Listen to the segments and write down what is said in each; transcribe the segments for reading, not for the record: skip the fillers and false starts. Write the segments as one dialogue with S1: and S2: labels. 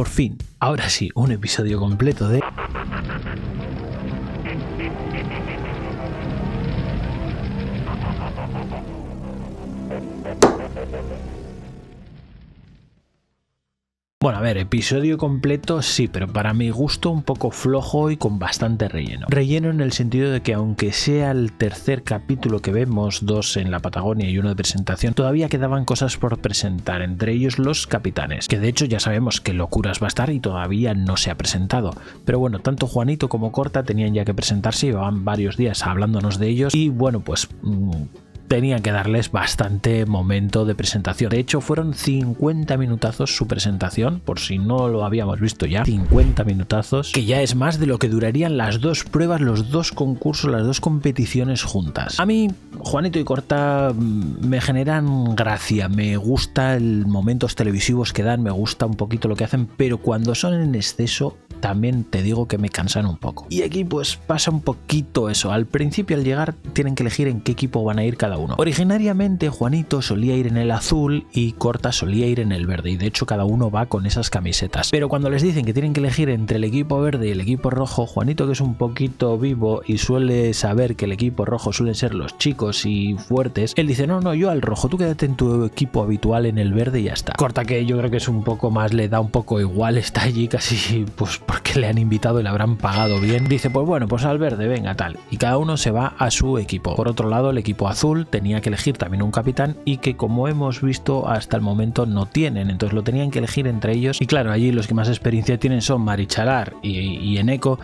S1: por fin, ahora sí, un episodio completo de... Bueno, a ver, episodio completo sí, pero para mi gusto un poco flojo y con bastante relleno. Relleno en el sentido de que aunque sea el tercer capítulo que vemos, 2 en la Patagonia y 1 de presentación, todavía quedaban cosas por presentar, entre ellos los capitanes, que de hecho ya sabemos que Locuras va a estar y todavía no se ha presentado. Pero bueno, tanto Juanito como Corta tenían ya que presentarse, llevaban varios días hablándonos de ellos y bueno, pues... tenían que darles bastante momento de presentación. De hecho, fueron 50 minutazos su presentación, por si no lo habíamos visto ya. 50 minutazos, que ya es más de lo que durarían las dos pruebas, los dos concursos, las dos competiciones juntas. A mí, Juanito y Corta me generan gracia, me gusta el momentos televisivos que dan, me gusta un poquito lo que hacen, pero cuando son en exceso, también te digo que me cansan un poco. Y aquí pues pasa un poquito eso. Al principio, al llegar, tienen que elegir en qué equipo van a ir cada uno. Originariamente Juanito solía ir en el azul y Corta solía ir en el verde, y de hecho cada uno va con esas camisetas. Pero cuando les dicen que tienen que elegir entre el equipo verde y el equipo rojo, Juanito, que es un poquito vivo y suele saber que el equipo rojo suelen ser los chicos y fuertes, él dice no, yo al rojo, tú quédate en tu equipo habitual en el verde y ya está. Corta, que yo creo que es un poco más, le da un poco igual, está allí casi pues porque le han invitado y le habrán pagado bien, dice pues bueno, pues al verde, venga tal, y cada uno se va a su equipo. Por otro lado, el equipo azul tenía que elegir también un capitán y que, como hemos visto, hasta el momento no tienen, entonces lo tenían que elegir entre ellos, y claro, allí los que más experiencia tienen son Marichalar y Eneco,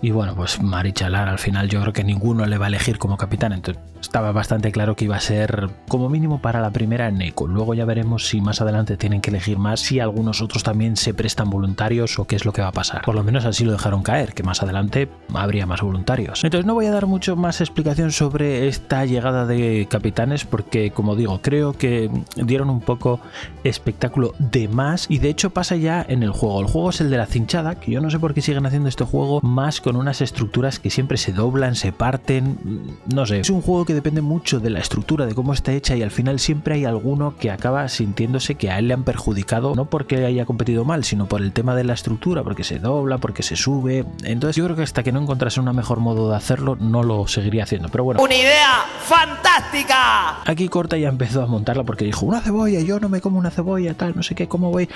S1: y bueno, pues Marichalar al final yo creo que ninguno le va a elegir como capitán, entonces estaba bastante claro que iba a ser como mínimo para la primera Eneco. Luego ya veremos si más adelante tienen que elegir más, si algunos otros también se prestan voluntarios o qué es lo que va a pasar. Por lo menos así lo dejaron caer, que más adelante habría más voluntarios. Entonces no voy a dar mucho más explicación sobre esta llegada de capitanes porque, como digo, creo que dieron un poco espectáculo de más, y de hecho pasa ya en el juego. El juego es el de la cinchada, que yo no sé por qué siguen haciendo este juego más con unas estructuras que siempre se doblan, se parten, no sé. Es un juego que depende mucho de la estructura, de cómo está hecha, y al final siempre hay alguno que acaba sintiéndose que a él le han perjudicado, no porque haya competido mal, sino por el tema de la estructura, porque se dobla, porque se sube. Entonces yo creo que hasta que no encontrase un mejor modo de hacerlo, no lo seguiría haciendo. Pero bueno,
S2: ¡una idea fantástica!
S1: Aquí Corta ya empezó a montarla porque dijo, una cebolla, yo no me como una cebolla, tal, no sé qué, cómo voy.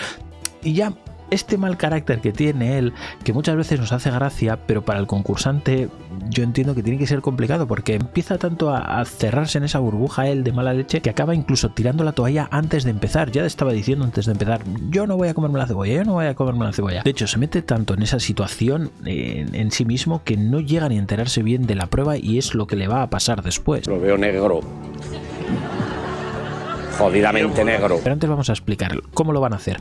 S1: Y ya este mal carácter que tiene él, que muchas veces nos hace gracia, pero para el concursante yo entiendo que tiene que ser complicado, porque empieza tanto a cerrarse en esa burbuja él de mala leche, que acaba incluso tirando la toalla antes de empezar. Ya estaba diciendo antes de empezar, yo no voy a comerme la cebolla, yo no voy a comerme la cebolla. De hecho, se mete tanto en esa situación en sí mismo que no llega ni a enterarse bien de la prueba, y es lo que le va a pasar después.
S3: Lo veo negro. Jodidamente negro.
S1: Pero antes vamos a explicar cómo lo van a hacer.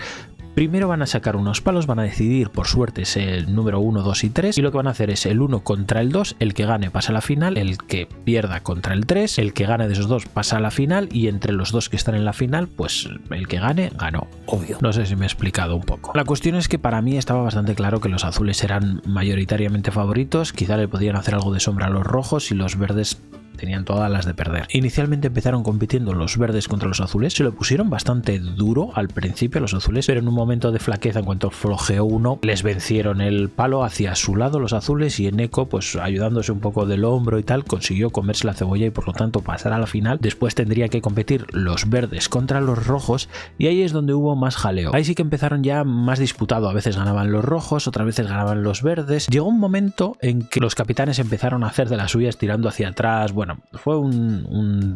S1: Primero van a sacar unos palos, van a decidir, por suerte, es el número 1, 2 y 3, y lo que van a hacer es el 1 contra el 2, el que gane pasa a la final, el que pierda contra el 3, el que gane de esos dos pasa a la final, y entre los dos que están en la final, pues el que gane, ganó. Obvio. No sé si me he explicado un poco. La cuestión es que para mí estaba bastante claro que los azules eran mayoritariamente favoritos, quizá le podían hacer algo de sombra a los rojos, y los verdes tenían todas las de perder. Inicialmente empezaron compitiendo los verdes contra los azules, se lo pusieron bastante duro al principio a los azules, pero en un momento de flaqueza, en cuanto flojeó uno, les vencieron el palo hacia su lado los azules, y Eneco, pues ayudándose un poco del hombro y tal, consiguió comerse la cebolla y por lo tanto pasar a la final. Después tendría que competir los verdes contra los rojos, y ahí es donde hubo más jaleo. Ahí sí que empezaron ya más disputado, a veces ganaban los rojos, otras veces ganaban los verdes. Llegó un momento en que los capitanes empezaron a hacer de las suyas tirando hacia atrás. Bueno, fue un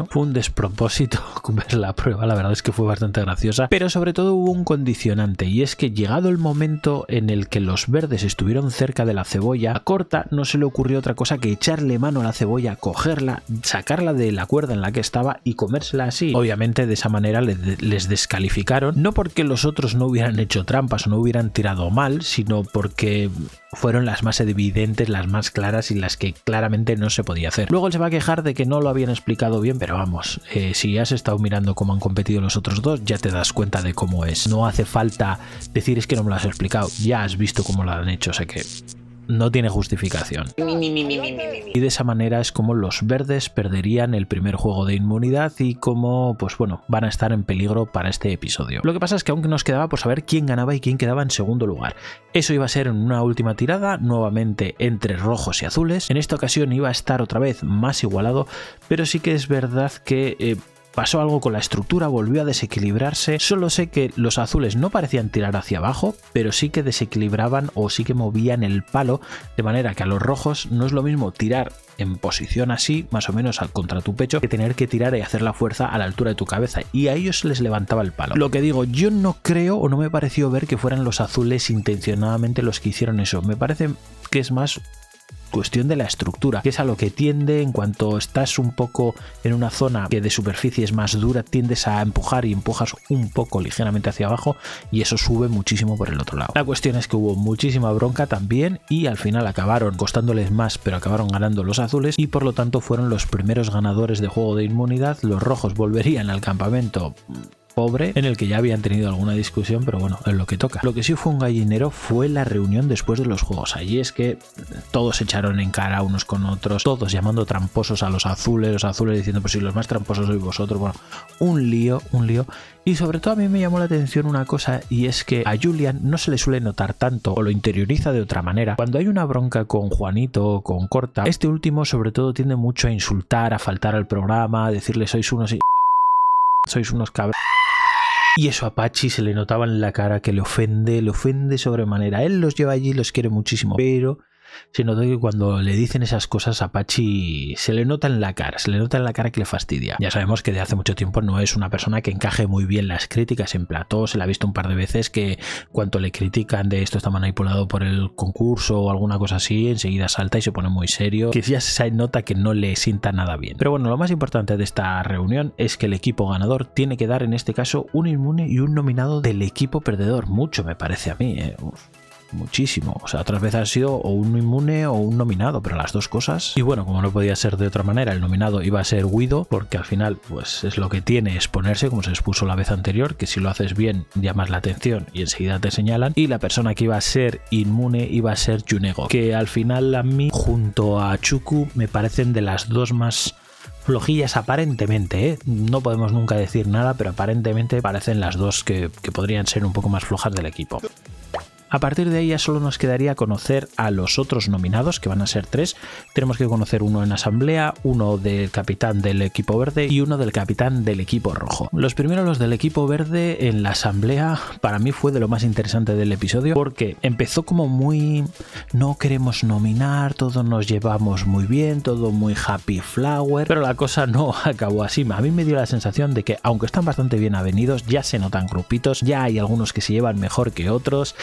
S1: fue un despropósito ver la prueba, la verdad es que fue bastante graciosa, pero sobre todo hubo un condicionante, y es que llegado el momento en el que los verdes estuvieron cerca de la cebolla, a Corta no se le ocurrió otra cosa que echarle mano a la cebolla, cogerla, sacarla de la cuerda en la que estaba y comérsela así. Obviamente de esa manera les descalificaron, no porque los otros no hubieran hecho trampas o no hubieran tirado mal, sino porque fueron las más evidentes, las más claras y las que claramente no se podía hacer. Luego él se va a quejar de que no lo habían explicado bien, pero vamos, si has estado mirando cómo han competido los otros dos, ya te das cuenta de cómo es. No hace falta decir es que no me lo has explicado, ya has visto cómo lo han hecho, o sea que no tiene justificación. Y de esa manera es como los verdes perderían el primer juego de inmunidad y como, pues bueno, van a estar en peligro para este episodio. Lo que pasa es que aún nos quedaba por saber quién ganaba y quién quedaba en segundo lugar. Eso iba a ser en una última tirada, nuevamente entre rojos y azules. En esta ocasión iba a estar otra vez más igualado, pero sí que es verdad que pasó algo con la estructura, volvió a desequilibrarse. Solo sé que los azules no parecían tirar hacia abajo, pero sí que desequilibraban o sí que movían el palo, de manera que a los rojos no es lo mismo tirar en posición así, más o menos contra tu pecho, que tener que tirar y hacer la fuerza a la altura de tu cabeza, y a ellos les levantaba el palo. Lo que digo, yo no creo o no me pareció ver que fueran los azules intencionadamente los que hicieron eso. Me parece que es más cuestión de la estructura, que es a lo que tiende en cuanto estás un poco en una zona que de superficie es más dura, tiendes a empujar y empujas un poco ligeramente hacia abajo y eso sube muchísimo por el otro lado. La cuestión es que hubo muchísima bronca también y al final acabaron costándoles más, pero acabaron ganando los azules y por lo tanto fueron los primeros ganadores de juego de inmunidad. Los rojos volverían al campamento pobre, en el que ya habían tenido alguna discusión, pero bueno, es lo que toca. Lo que sí fue un gallinero fue la reunión después de los juegos. Allí es que todos se echaron en cara unos con otros, todos llamando tramposos a los azules diciendo, pues si los más tramposos sois vosotros. Bueno, un lío. Y sobre todo a mí me llamó la atención una cosa, y es que a Julian no se le suele notar tanto, o lo interioriza de otra manera. Cuando hay una bronca con Juanito o con Corta, este último sobre todo tiende mucho a insultar, a faltar al programa, a decirle sois unos cabrones. Y eso a Pachi se le notaba en la cara que le ofende sobremanera. Él los lleva allí, los quiere muchísimo, pero se nota que cuando le dicen esas cosas a Pachi se le nota en la cara, que le fastidia. Ya sabemos que de hace mucho tiempo no es una persona que encaje muy bien las críticas en plató. Se le ha visto un par de veces que cuando le critican de esto está manipulado por el concurso o alguna cosa así, enseguida salta y se pone muy serio, que ya se nota que no le sienta nada bien. Pero bueno, lo más importante de esta reunión es que el equipo ganador tiene que dar en este caso un inmune y un nominado del equipo perdedor. Mucho me parece a mí, muchísimo. O sea, otras veces ha sido o un inmune o un nominado, pero las dos cosas. Y bueno, como no podía ser de otra manera, el nominado iba a ser Guido, porque al final pues es lo que tiene exponerse, como se expuso la vez anterior, que si lo haces bien llamas la atención y enseguida te señalan. Y la persona que iba a ser inmune iba a ser Junego, que al final a mí junto a Chuku me parecen de las dos más flojillas aparentemente, no podemos nunca decir nada, pero aparentemente parecen las dos que podrían ser un poco más flojas del equipo. A partir de ahí ya solo nos quedaría conocer a los otros nominados, que van a ser 3. Tenemos que conocer uno en asamblea, uno del capitán del equipo verde y uno del capitán del equipo rojo. Los primeros, los del equipo verde, en la asamblea para mí fue de lo más interesante del episodio, porque empezó como muy no queremos nominar, todos nos llevamos muy bien, todo muy happy flower, pero la cosa no acabó así. A mí me dio la sensación de que aunque están bastante bien avenidos, ya se notan grupitos, ya hay algunos que se llevan mejor que otros.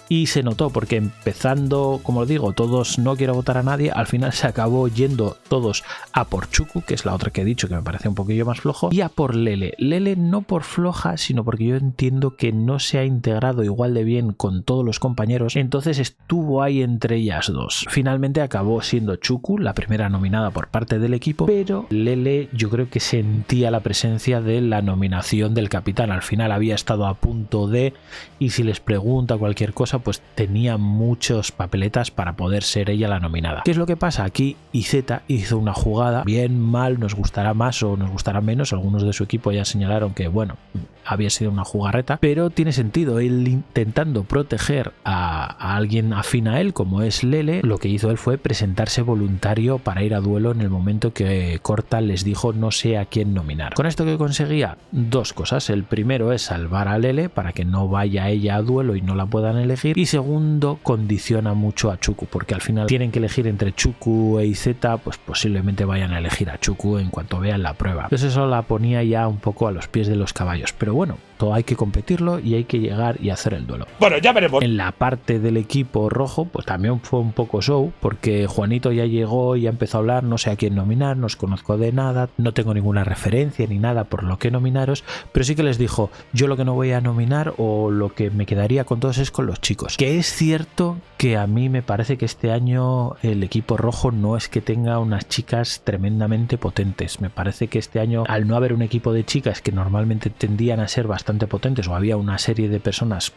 S1: Y se notó porque empezando, como os digo, todos no quiero votar a nadie, al final se acabó yendo todos a por Chuku, que es la otra que he dicho que me parece un poquillo más flojo, y a por Lele. Lele no por floja, sino porque yo entiendo que no se ha integrado igual de bien con todos los compañeros, entonces estuvo ahí entre ellas dos. Finalmente acabó siendo Chuku la primera nominada por parte del equipo, pero Lele yo creo que sentía la presencia de la nominación del capitán. Al final había estado a punto de, y si les pregunta cualquier cosa, pues tenía muchas papeletas para poder ser ella la nominada. ¿Qué es lo que pasa? Aquí IZ hizo una jugada, bien, mal, nos gustará más o nos gustará menos, algunos de su equipo ya señalaron que bueno, había sido una jugarreta, pero tiene sentido. Él intentando proteger a alguien afín a él como es Lele, lo que hizo él fue presentarse voluntario para ir a duelo en el momento que Corta les dijo no sé a quién nominar. Con esto que conseguía dos cosas: el primero es salvar a Lele para que no vaya ella a duelo y no la puedan elegir, y segundo, condiciona mucho a Chuku, porque al final tienen que elegir entre Chuku e IZ, pues posiblemente vayan a elegir a Chuku en cuanto vean la prueba. Entonces eso la ponía ya un poco a los pies de los caballos, pero bueno, todo hay que competirlo y hay que llegar y hacer el duelo.
S2: Bueno, ya veremos.
S1: En la parte del equipo rojo pues también fue un poco show, porque Juanito ya llegó y ya empezó a hablar, no sé a quién nominar, no os conozco de nada, no tengo ninguna referencia ni nada por lo que nominaros, pero sí que les dijo, yo lo que no voy a nominar o lo que me quedaría con todos es con los chicos. Que es cierto que a mí me parece que este año el equipo rojo no es que tenga unas chicas tremendamente potentes. Me parece que este año, al no haber un equipo de chicas que normalmente tendían a ser bastante potentes, o había una serie de personas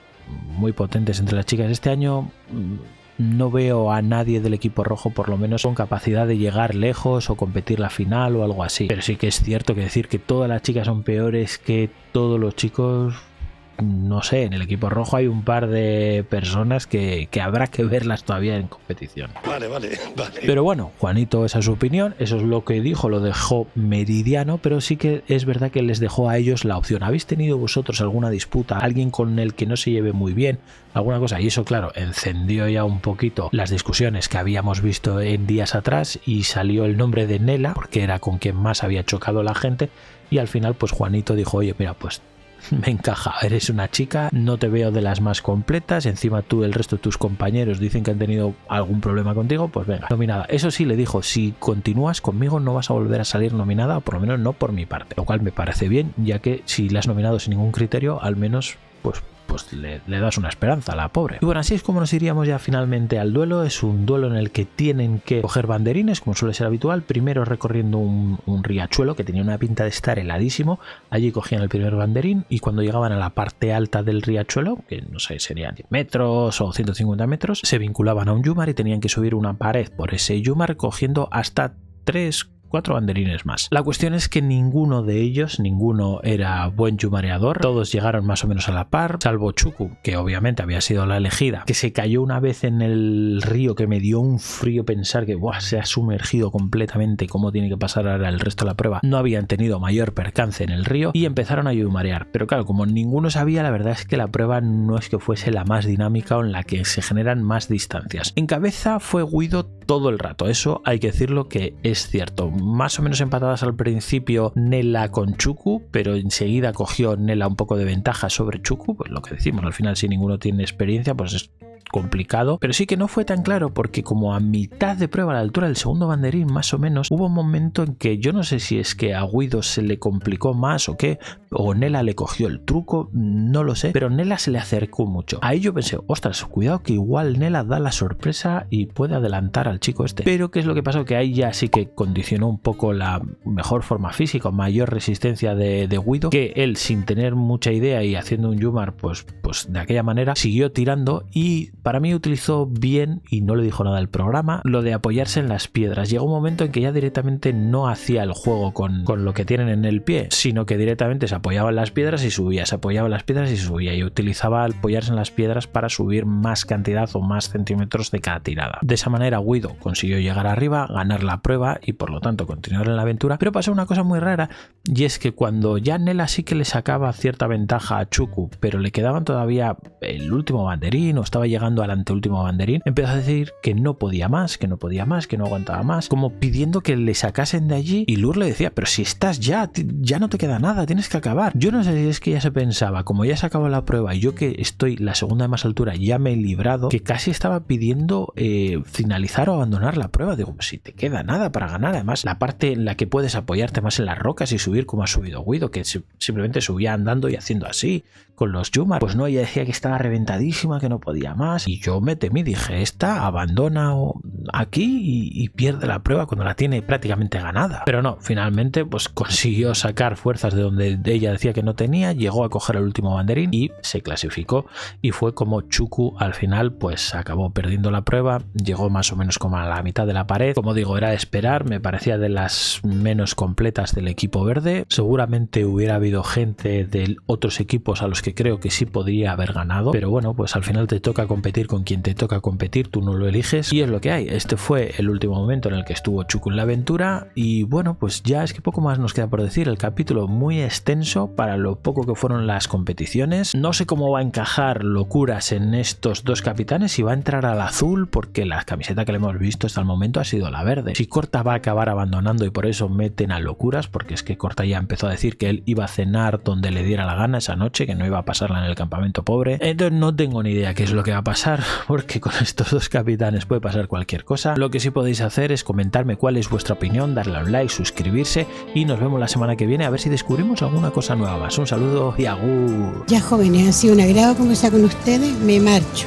S1: muy potentes entre las chicas, este año no veo a nadie del equipo rojo por lo menos con capacidad de llegar lejos o competir la final o algo así. Pero sí que es cierto que decir que todas las chicas son peores que todos los chicos, no sé, en el equipo rojo hay un par de personas que habrá que verlas todavía en competición.
S3: Vale.
S1: Pero bueno, Juanito, esa es su opinión, eso es lo que dijo, lo dejó meridiano, pero sí que es verdad que les dejó a ellos la opción. ¿Habéis tenido vosotros alguna disputa, alguien con el que no se lleve muy bien, alguna cosa? Y eso, claro, encendió ya un poquito las discusiones que habíamos visto en días atrás y salió el nombre de Nela, porque era con quien más había chocado la gente, y al final pues Juanito dijo, oye, mira, pues me encaja, eres una chica, no te veo de las más completas, encima tú, el resto de tus compañeros dicen que han tenido algún problema contigo, pues venga, nominada. Eso sí, le dijo, si continúas conmigo no vas a volver a salir nominada, o por lo menos no por mi parte, lo cual me parece bien, ya que si la has nominado sin ningún criterio, al menos pues le das una esperanza a la pobre. Y bueno, así es como nos iríamos ya finalmente al duelo. Es un duelo en el que tienen que coger banderines, como suele ser habitual, primero recorriendo un riachuelo que tenía una pinta de estar heladísimo. Allí cogían el primer banderín y cuando llegaban a la parte alta del riachuelo, que no sé, serían 10 metros o 150 metros, se vinculaban a un yumar y tenían que subir una pared por ese yumar cogiendo hasta 4 banderines más. La cuestión es que ninguno era buen yumareador, todos llegaron más o menos a la par, salvo Chuku, que obviamente había sido la elegida, que se cayó una vez en el río que me dio un frío pensar que se ha sumergido completamente, cómo tiene que pasar ahora el resto de la prueba. No habían tenido mayor percance en el río y empezaron a yumarear, pero claro, como ninguno sabía, la verdad es que la prueba no es que fuese la más dinámica o en la que se generan más distancias. En cabeza fue Guido todo el rato, eso hay que decirlo que es cierto. Más o menos empatadas al principio Nela con Chuku, pero enseguida cogió Nela un poco de ventaja sobre Chuku, pues lo que decimos, al final si ninguno tiene experiencia pues es complicado, pero sí que no fue tan claro porque como a mitad de prueba, a la altura del segundo banderín más o menos, hubo un momento en que yo no sé si es que a Guido se le complicó más o qué, o Nela le cogió el truco, no lo sé, pero Nela se le acercó mucho. Ahí yo pensé, ostras, cuidado que igual Nela da la sorpresa y puede adelantar al chico este. Pero ¿qué es lo que pasó? Que ahí ya sí que condicionó un poco la mejor forma física, mayor resistencia de Guido, que él sin tener mucha idea y haciendo un yumar pues de aquella manera siguió tirando y para mí utilizó bien, y no le dijo nada al programa, lo de apoyarse en las piedras. Llegó un momento en que ya directamente no hacía el juego con lo que tienen en el pie, sino que directamente se apoyaba en las piedras y subía, se apoyaba en las piedras y subía, y utilizaba apoyarse en las piedras para subir más cantidad o más centímetros de cada tirada. De esa manera Guido consiguió llegar arriba, ganar la prueba y por lo tanto continuar en la aventura, pero pasó una cosa muy rara, y es que cuando ya Nela sí que le sacaba cierta ventaja a Chuku, pero le quedaban todavía el último banderín o estaba llegando al anteúltimo banderín, empezó a decir que no podía más, que no aguantaba más, como pidiendo que le sacasen de allí, y Lur le decía, pero si estás ya no te queda nada, tienes que acabar. Yo no sé si es que ya se pensaba, como ya se acabó la prueba y yo que estoy la segunda de más altura ya me he librado, que casi estaba pidiendo finalizar o abandonar la prueba. Digo, pues si te queda nada para ganar, además la parte en la que puedes apoyarte más en las rocas y subir como ha subido Guido, que simplemente subía andando y haciendo así con los yumar, pues no, ella decía que estaba reventadísima, que no podía más, y yo me temí, dije, esta abandona aquí y pierde la prueba cuando la tiene prácticamente ganada. Pero no, finalmente pues consiguió sacar fuerzas de donde ella decía que no tenía, llegó a coger el último banderín y se clasificó, y fue como Chuku al final pues acabó perdiendo la prueba, llegó más o menos como a la mitad de la pared. Como digo, era de esperar, me parecía de las menos completas del equipo verde. Seguramente hubiera habido gente de otros equipos a los que creo que sí podría haber ganado, pero bueno, pues al final te toca competir con quien te toca competir, tú no lo eliges y es lo que hay. Este fue el último momento en el que estuvo Chuku en la aventura y bueno, pues ya es que poco más nos queda por decir. El capítulo muy extenso para lo poco que fueron las competiciones. No sé cómo va a encajar Locuras en estos dos capitanes, si va a entrar al azul, porque la camiseta que le hemos visto hasta el momento ha sido la verde. Si Corta va a acabar abandonando y por eso meten a Locuras, porque es que Corta ya empezó a decir que él iba a cenar donde le diera la gana esa noche, que no iba a pasarla en el campamento pobre. Entonces no tengo ni idea qué es lo que va a pasar, porque con estos dos capitanes puede pasar cualquier cosa. Lo que sí podéis hacer es comentarme cuál es vuestra opinión, darle a un like, suscribirse y nos vemos la semana que viene a ver si descubrimos alguna cosa nueva más. Un saludo y agur.
S4: Ya jóvenes, ha sido un agrado conversar con ustedes, me marcho.